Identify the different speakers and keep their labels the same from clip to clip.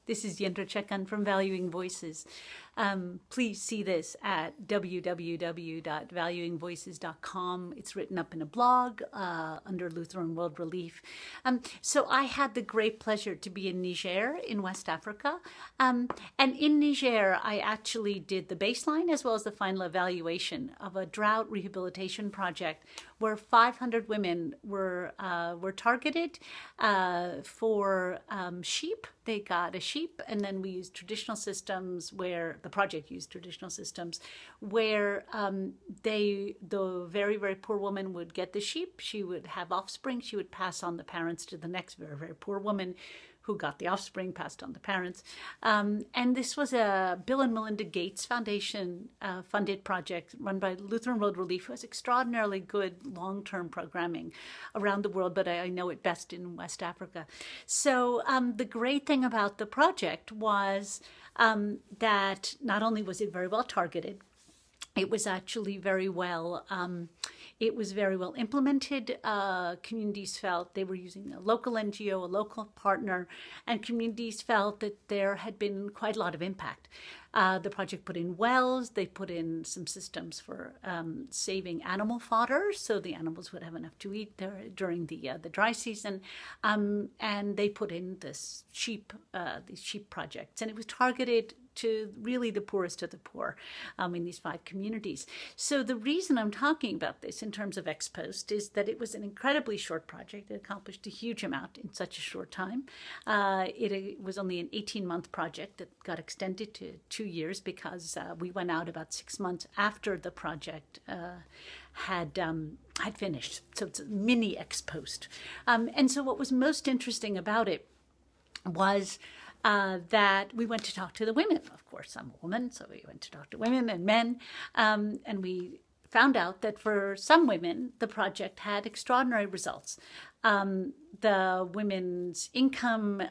Speaker 1: This is Yendra Chekan from Valuing Voices. Please see this at www.valuingvoices.com. It's written up in a blog under Lutheran World Relief. So I had the great pleasure to be in Niger in West Africa. And in Niger, I actually did the baseline as well as the final evaluation of a drought rehabilitation project where 500 women were targeted for sheep. They got a sheep, and then we used traditional systems where the project used traditional systems where the very, very poor woman would get the sheep. She would have offspring. She would pass on the parents to the next very, very poor woman who got the offspring, passed on the parents. And this was a Bill and Melinda Gates Foundation funded project run by Lutheran World Relief, who has extraordinarily good long-term programming around the world, but I know it best in West Africa. So the great thing about the project was that not only was it very well targeted, it was actually very well implemented. Communities felt they were using a local NGO, a local partner, and communities felt that there had been quite a lot of impact. The project put in wells. They put in some systems for saving animal fodder, so the animals would have enough to eat during the dry season. And they put in these sheep projects, and it was targeted to really the poorest of the poor in these 5 communities. So the reason I'm talking about this in terms of ex post is that it was an incredibly short project. It accomplished a huge amount in such a short time. It was only an 18-month project that got extended to 2 years because we went out about 6 months after the project had finished. So it's a mini ex post. And so what was most interesting about it was that we went to talk to the women. Of course, I'm a woman, so we went to talk to women and men, and we found out that for some women, the project had extraordinary results. The women's income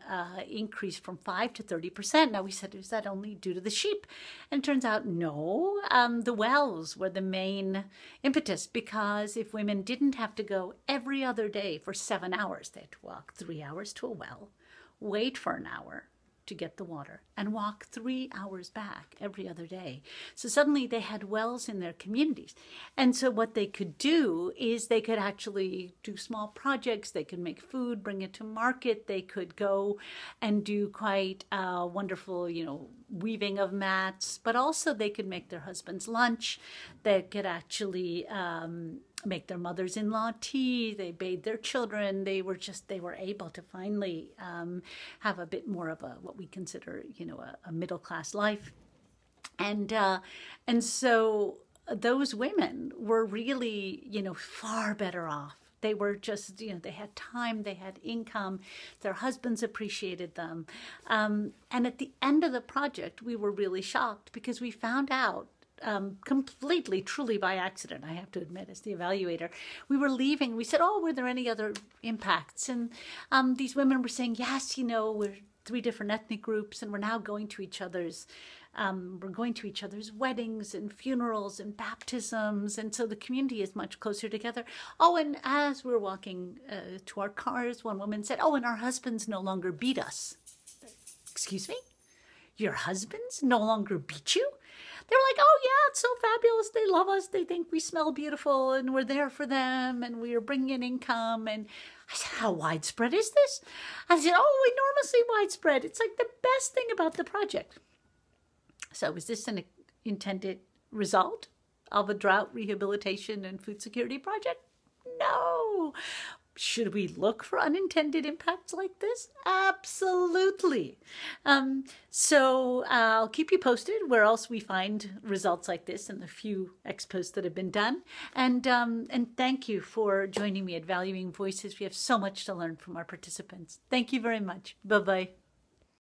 Speaker 1: increased from 5 to 30%. Now we said, is that only due to the sheep? And it turns out, no, the wells were the main impetus, because if women didn't have to go every other day for 7 hours, they had to walk 3 hours to a well, wait for an hour to get the water, and walk 3 hours back every other day. So suddenly they had wells in their communities. And so what they could do is they could actually do small projects. They could make food, bring it to market. They could go and do quite wonderful, weaving of mats, but also they could make their husband's lunch. They could actually make their mothers-in-law tea. They bathed their children. They were able to finally have a bit more of what we consider, a middle-class life. And so those women were really, far better off. They were just, they had time, they had income, their husbands appreciated them. And at the end of the project, we were really shocked because we found out completely, truly by accident, I have to admit, as the evaluator, we were leaving. We said, oh, were there any other impacts? And these women were saying, yes, we're 3 different ethnic groups, and we're now going to each other's weddings and funerals and baptisms, and so the community is much closer together. Oh, and as we're walking to our cars, one woman said, oh, and our husbands no longer beat us. Excuse me? Your husbands no longer beat you? They were like, oh, yeah, it's so fabulous. They love us. They think we smell beautiful, and we're there for them, and we are bringing in income. And I said, how widespread is this? I said, oh, enormously widespread. It's like the best thing about the project. So is this an intended result of a drought rehabilitation and food security project? No. Should we look for unintended impacts like this? Absolutely. So I'll keep you posted where else we find results like this and the few ex posts that have been done. And thank you for joining me at Valuing Voices. We have so much to learn from our participants. Thank you very much. Bye-bye.